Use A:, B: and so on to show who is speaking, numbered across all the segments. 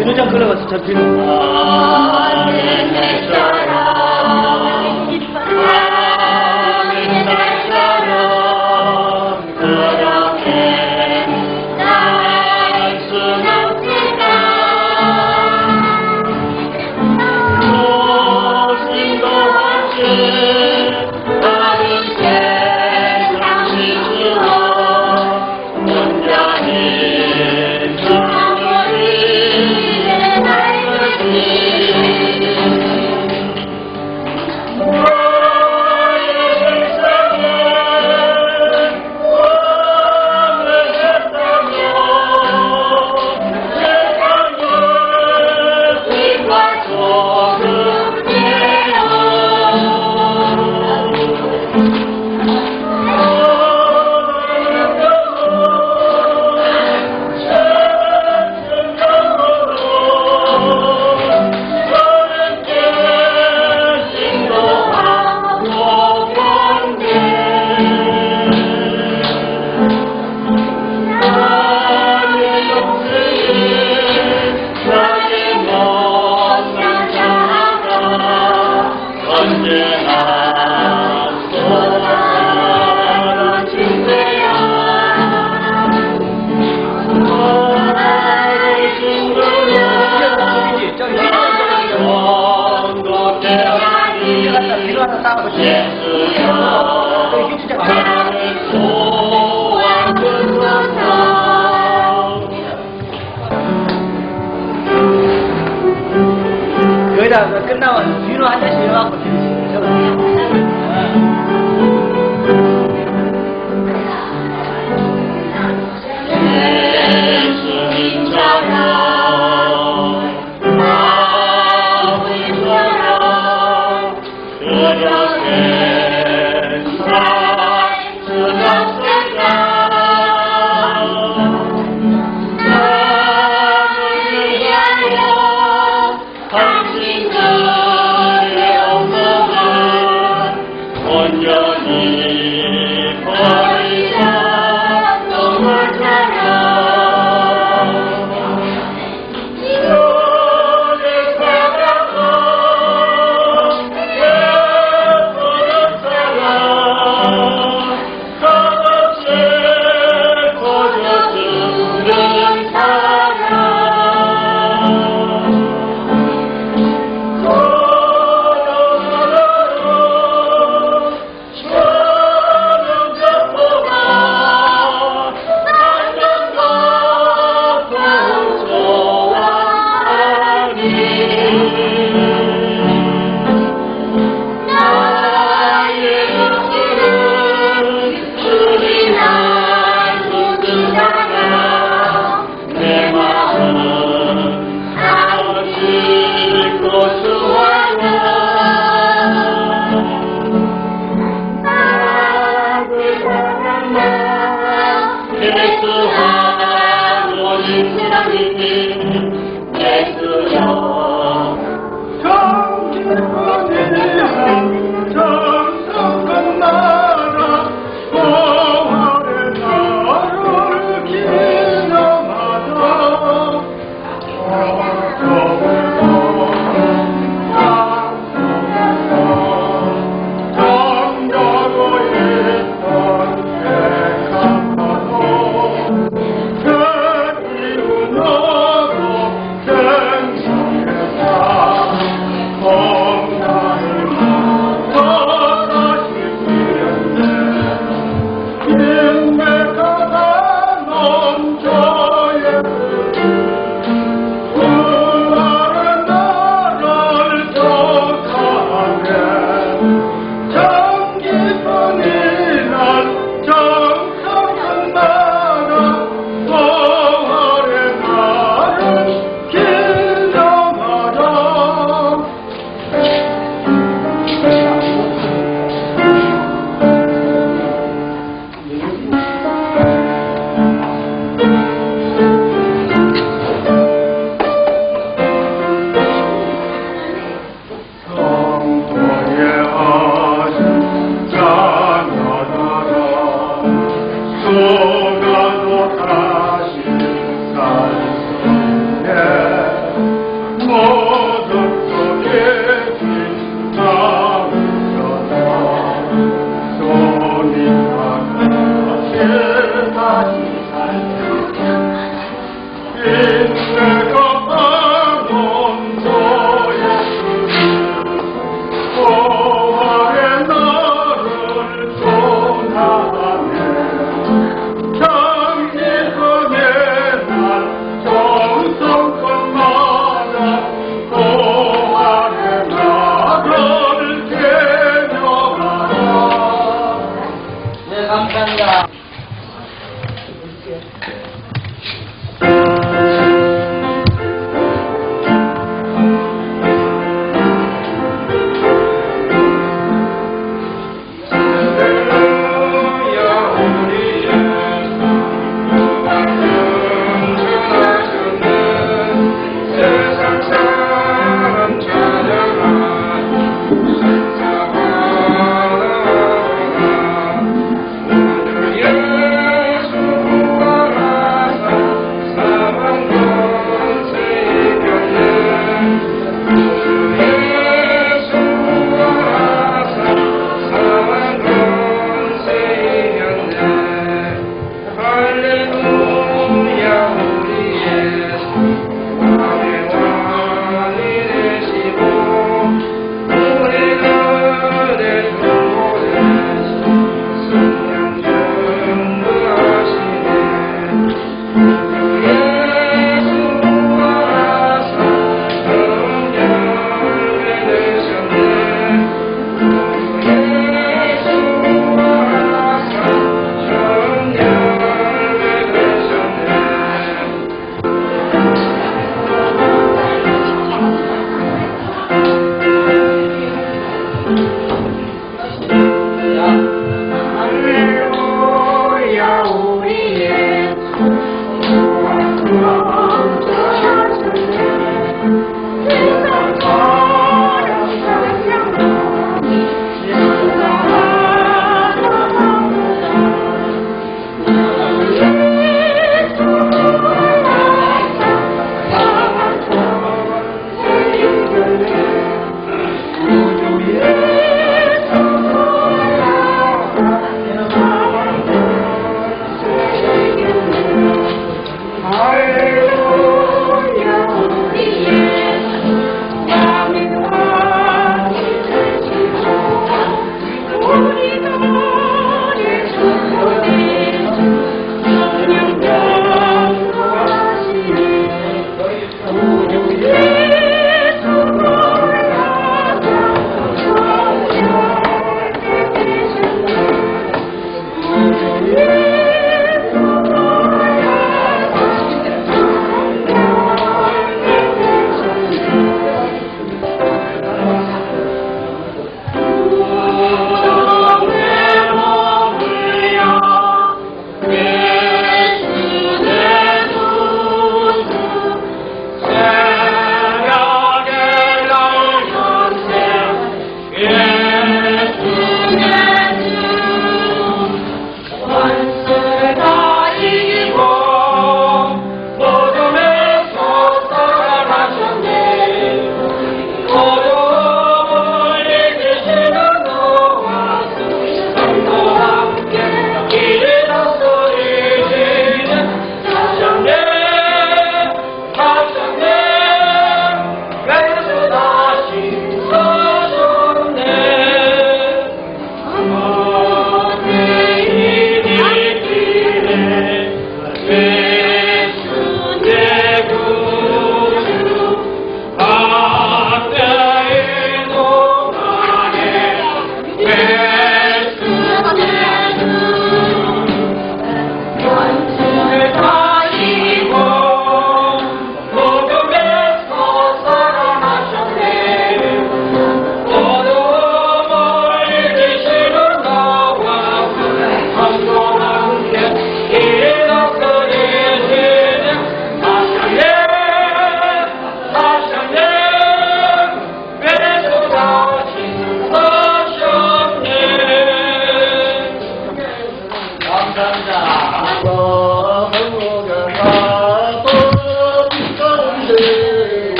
A: 비누장 걸어가서 저 비누. 거기다 끝나면 비누 한 잔씩 넣어갖고
B: 당신들의 엄마는 온전히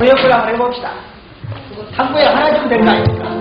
B: 그 역을 한번 해봅시다. 탐구에 하나 주면 되는 거 아닙니까?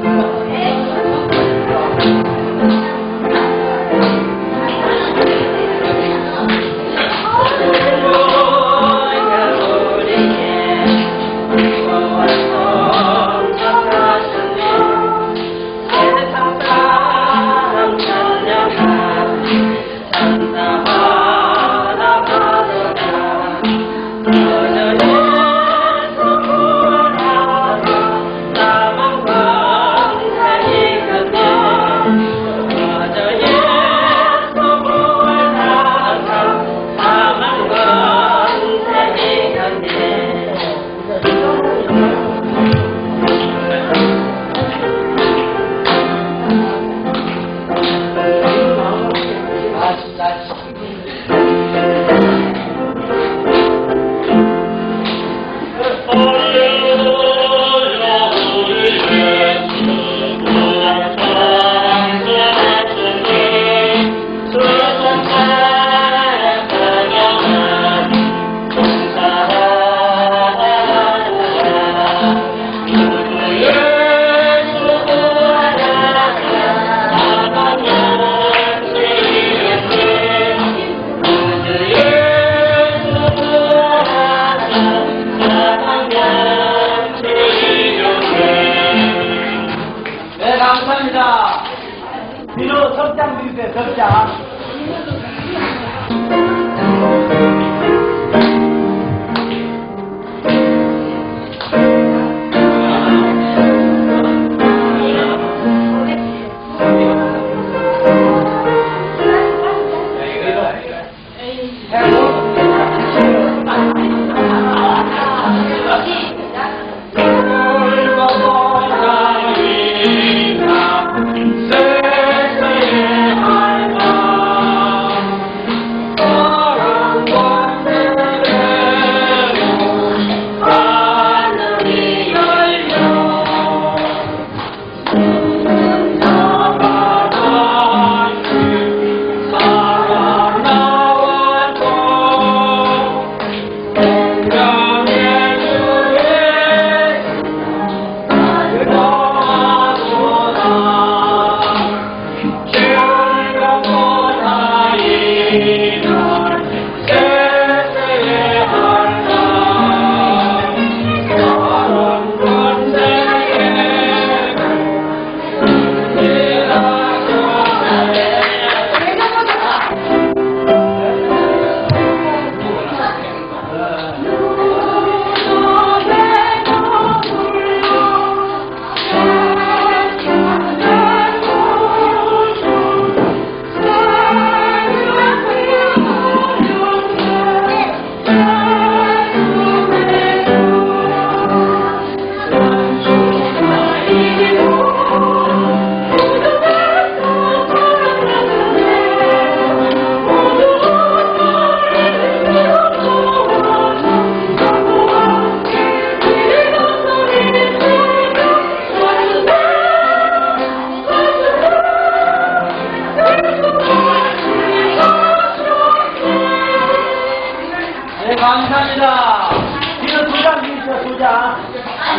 B: 감사합니다. 비로 석장 드리세요, 석장.
C: 세상에 알바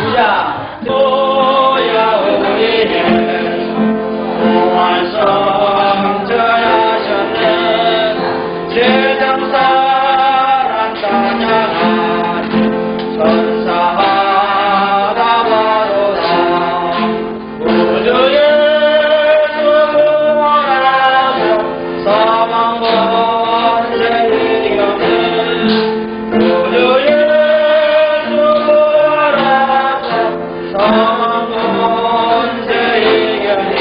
B: 시작.
C: 오야 우리의 무한성 전하셨는 제정사랑 찬양한 천사하다 바로다 우주의 수고하라서 사망 번째 이겨는 우주의 수고하라서 사망 번째 이겨는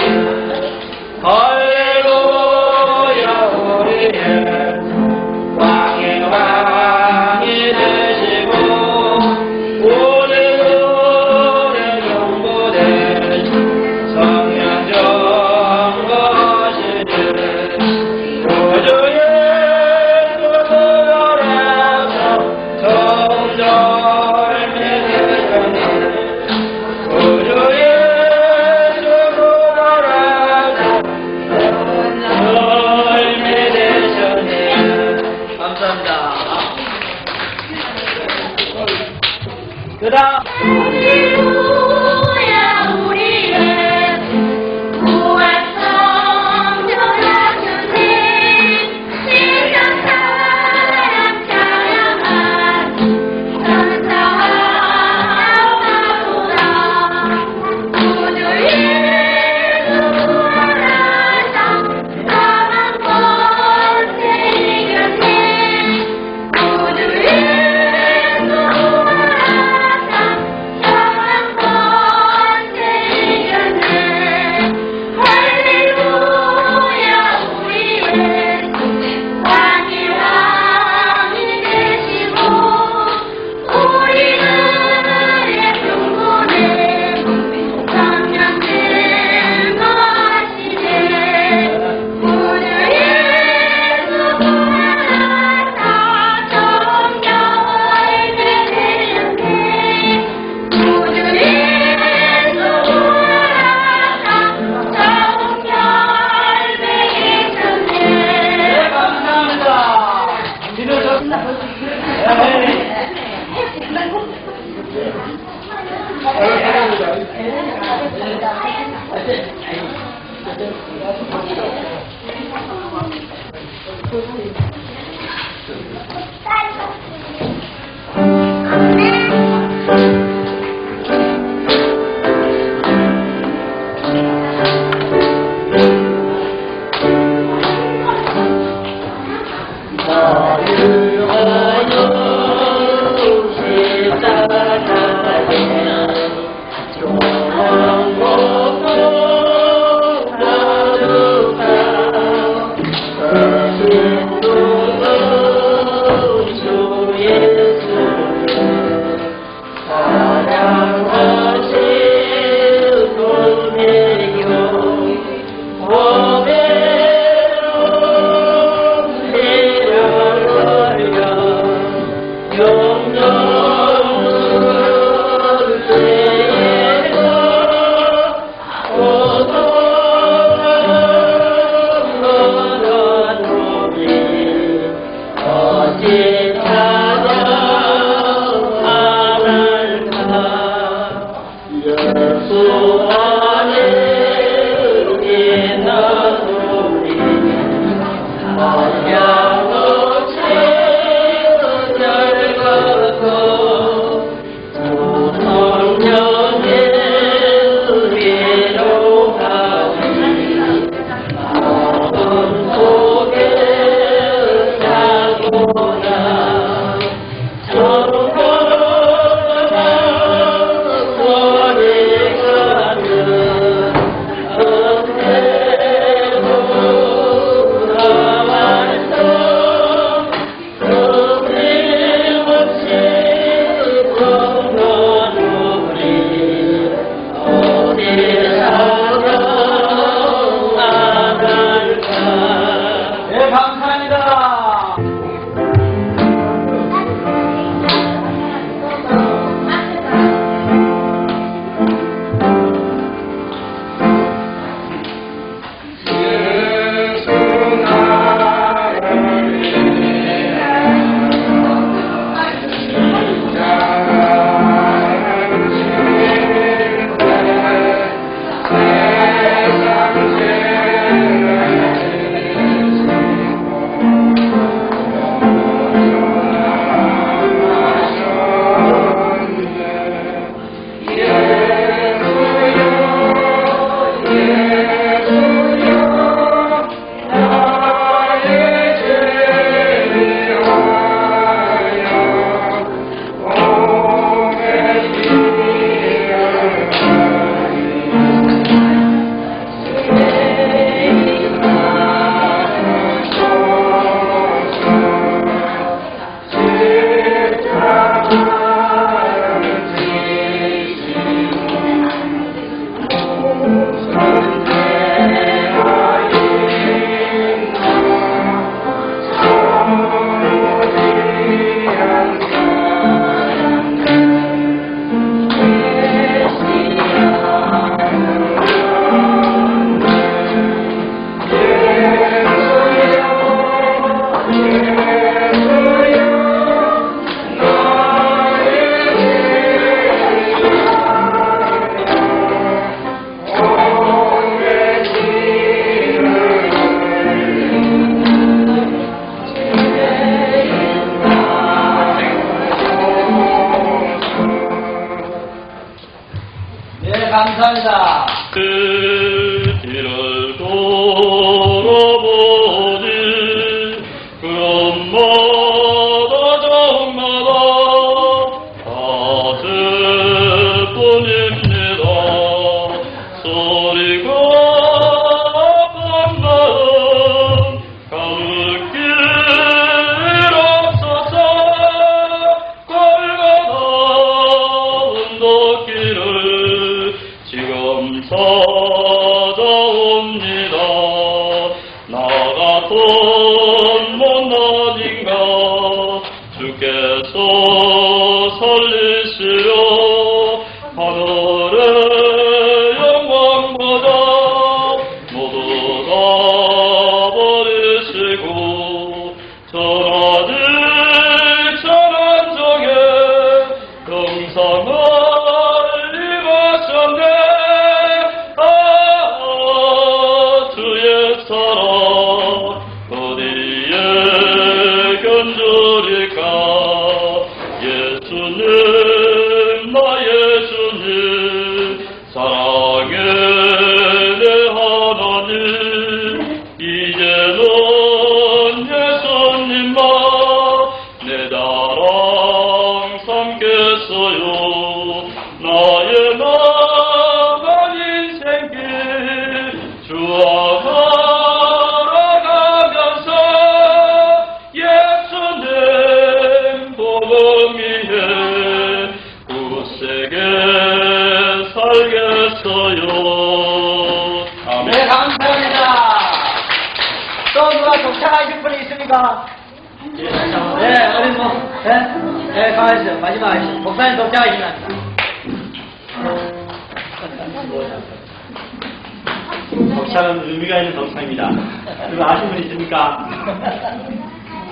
C: 할렐루야 우리의 왕의 왕이 되시고 오늘 경고된 성령 정거시는 우주의 수고라서 정절매 되셨네 우주의 수고라서 정절매 되셨네
B: 감사합니다. 그 다음.
D: 할렐루야 우리의 구원성 전하셨네 세상 사람 찬양한 천사하오라 우주의 구원하사 사망 번째 이겼네 우주의 구원하사 사망 번째 이겼네 할렐루야 우리의 왕이 왕이 되시고 우리들의 평온에 성령 증거하시네 우주의 수고하사 정결매 되셨네 우주의 수고하사 정결매 되셨네
B: 감사합니다. 진호 저.
C: 사랑하신 분이요
B: 감사합니다.
C: 그 길을 돌아보니 그런마다 저마다 가슴뿐입니다. 소리가 아픈 마음 가득길 없어서 골고다 언덕길을 지금 찾아옵니다. 나 같은 못난인가 주께서 살리시려 하늘의 영광보다 모두 다 버리시고 전하들 천한정에 영상을 입으셨네. 주의 사랑 어디에 견줄일까. 예수님 나의 주님 사랑의 내 하나님 이제는 예수님만 내 자랑 삼겠어요. 나의 나간 인생길 주와 걸어가면서 예수님 복음 위에 굳세게 살겠어요. 아멘.
B: 네, 감사합니다. 또 누가 동참하실 분이 있습니까? 네, 어린 뭐, 네, 네, 가만히 있어요. 마지막 하시죠. 목사님 동참하시면 합니다.
A: 덕창은 의미가 있는 덕창입니다. 그거 아시는 분 있습니까?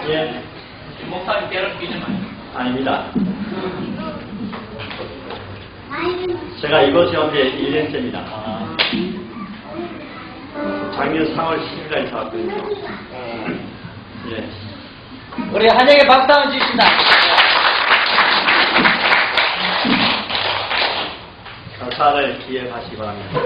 A: 예.
C: 목사님 괴롭히지 마요.
A: 아닙니다. 제가 이곳에 온 지 1년째입니다. 작년 3월 10일까지 왔거든요. 예.
B: 우리 한영에 박수 한번 주십시다.
A: 감사를 기억하시기 바랍니다.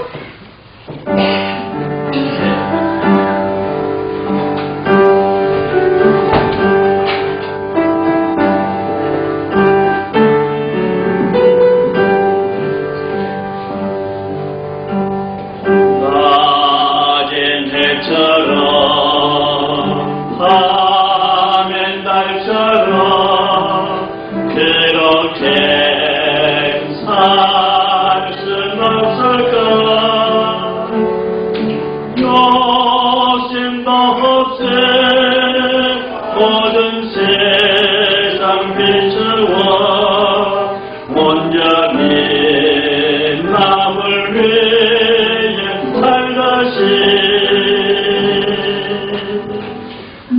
C: 낮은 해처럼 밤엔 달처럼 그렇게 살 순 없을까. 욕심도 없이 모든 세상 비추어 온전히 남을 위해 살다시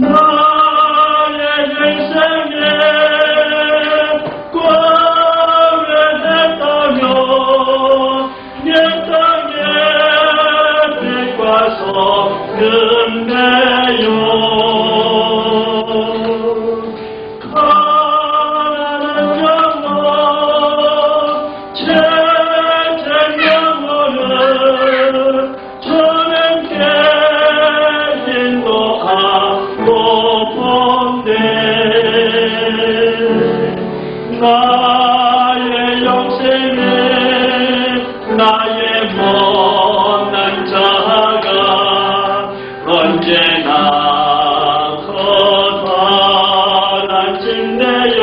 C: 나의 인생에 꽝을 했다며 내 땅에 빛과 소금내요. 가난한 영혼 죄된 영혼을 주님께 인도하고 본데 나의 욕심이 나의 못난 자가 언제나 커다란 침대요.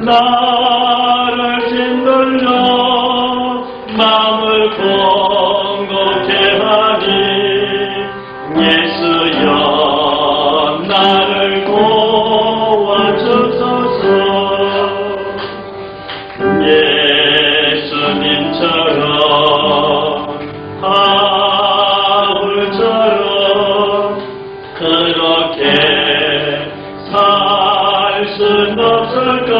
C: 나를 짓눌러 마음을 공고케 하니 예수여 나를 도와주소서. 예수님처럼 바울처럼 그렇게 살 순 없을까.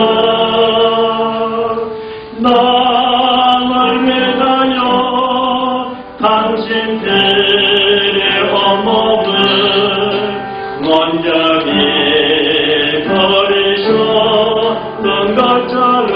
C: 나를 위하여 당신들의 온몸을 온전히 버리셨던 것처럼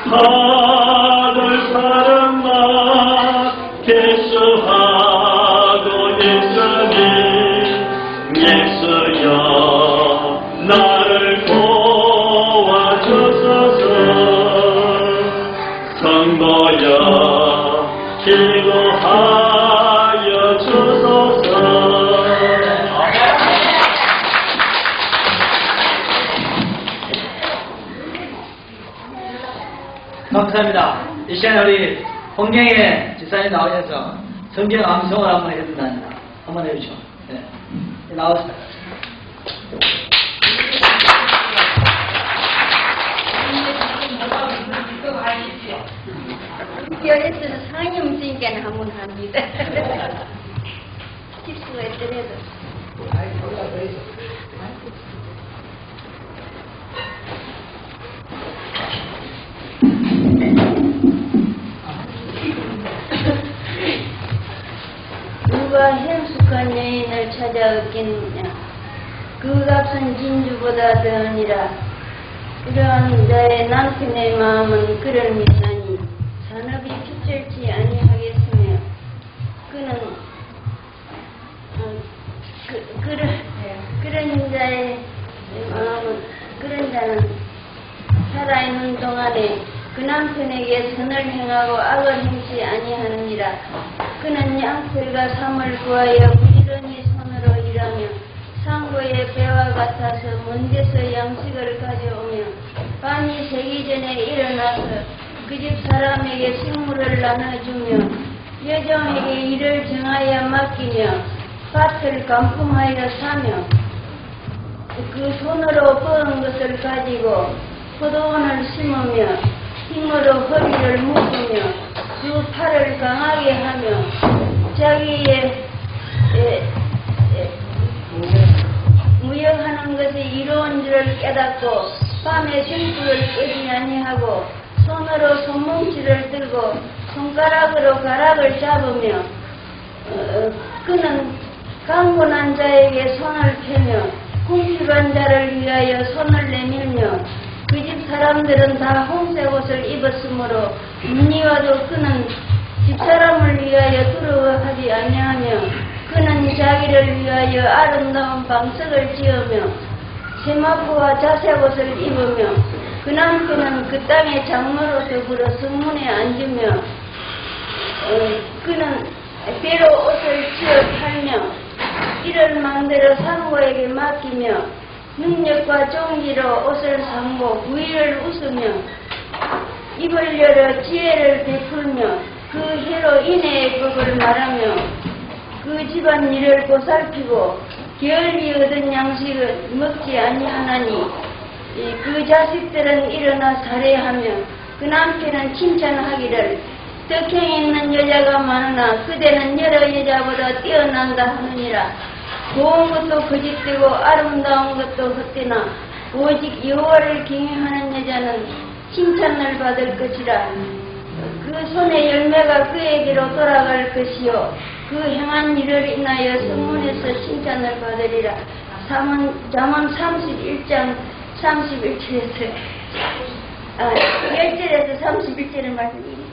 C: 하늘 사랑만 계수하고 있으니 예수여 나를 도와주소서. 성도여 기도하여 주소서.
B: 감사합니다. 이 시간에 우리 홍경의 집사님 나오셔서 성경 암송을 한번 해준답니다. 한번 해주시죠. 네. 나오세요.
D: 교회에서는 상이 없으니까 한번 합니다. 집수가 있더라도. 누가 행숙한 여인을 찾아 얻겠느냐? 그 값은 진주보다 더하니라. 그러한 자의 남편의 마음은 그를 믿나니 산업이 핏절치 아니하겠으며 그는 그런 자의 마음은 그런 자는 살아있는 동안에 그 남편에게 선을 행하고 악을 행치 아니하느니라. 그는 양털과 삼을 구하여 부지런히 손으로 일하며 상고의 배와 같아서 먼 데서 양식을 가져오며 밤이 새기 전에 일어나서 그 집 사람에게 식물을 나눠주며 여종에게 일을 정하여 맡기며 밭을 간품하여 사며 그 손으로 버은 것을 가지고 포도원을 심으며 힘으로 허리를 묶으며 두 팔을 강하게 하며 자기의 무역하는 것이 이로운 줄을 깨닫고 밤에 등불을 끄지 아니하고 손으로 손뭉치를 들고 손가락으로 가락을 잡으며 그는 강군한 자에게 손을 펴며 궁핍한 자를 위하여 손을 내밀며 그 집 사람들은 다 홍색 옷을 입었으므로 문의와도 그는 집사람을 위하여 두려워하지 아니하며 그는 자기를 위하여 아름다운 방석을 지으며 세마포와 자색옷을 입으며 그 남편은 그 땅의 장로로 더불어 성문에 앉으며 그는 배로 옷을 지어 팔며 이를 만들어 상고에게 맡기며 능력과 종기로 옷을 상고 부의를 웃으며 입을 열어 지혜를 베풀며 그 혀로 인애의 법을 말하며 그 집안 일을 보살피고 게을리 얻은 양식을 먹지 아니하나니 그 자식들은 일어나 살해하며 그 남편은 칭찬하기를 덕행 있는 여자가 많으나 그대는 여러 여자보다 뛰어난다 하느니라. 고운 것도 거짓되고 아름다운 것도 헛되나 오직 여호와를 경외하는 여자는 칭찬을 받을 것이라. 그 손의 열매가 그에게로 돌아갈 것이요 그 행한 일을 인하여 성문에서 칭찬을 받으리라. 잠언 31장 31절에서 10절에서 31절을 말씀드립니다.